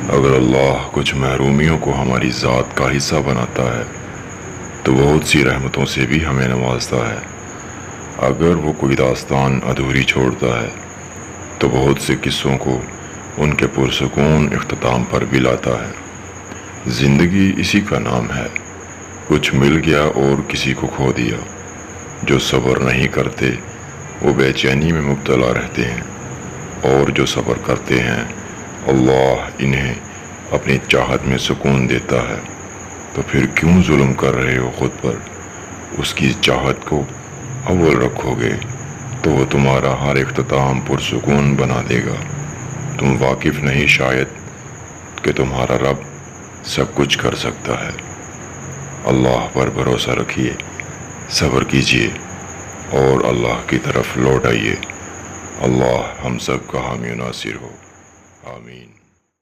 اگر اللہ کچھ محرومیوں کو ہماری ذات کا حصہ بناتا ہے تو بہت سی رحمتوں سے بھی ہمیں نوازتا ہے۔ اگر وہ کوئی داستان ادھوری چھوڑتا ہے تو بہت سے قصوں کو ان کے پرسکون اختتام پر بھی لاتا ہے۔ زندگی اسی کا نام ہے، کچھ مل گیا اور کسی کو کھو دیا۔ جو صبر نہیں کرتے وہ بے چینی میں مبتلا رہتے ہیں، اور جو صبر کرتے ہیں اللہ انہیں اپنی چاہت میں سکون دیتا ہے۔ تو پھر کیوں ظلم کر رہے ہو خود پر؟ اس کی چاہت کو اول رکھو گے تو وہ تمہارا ہر اختتام پرسکون بنا دے گا۔ تم واقف نہیں شاید کہ تمہارا رب سب کچھ کر سکتا ہے۔ اللہ پر بھروسہ رکھیے، صبر کیجیے اور اللہ کی طرف لوٹ آئیے۔ اللہ ہم سب کا حامی و ناصر ہو، آمین۔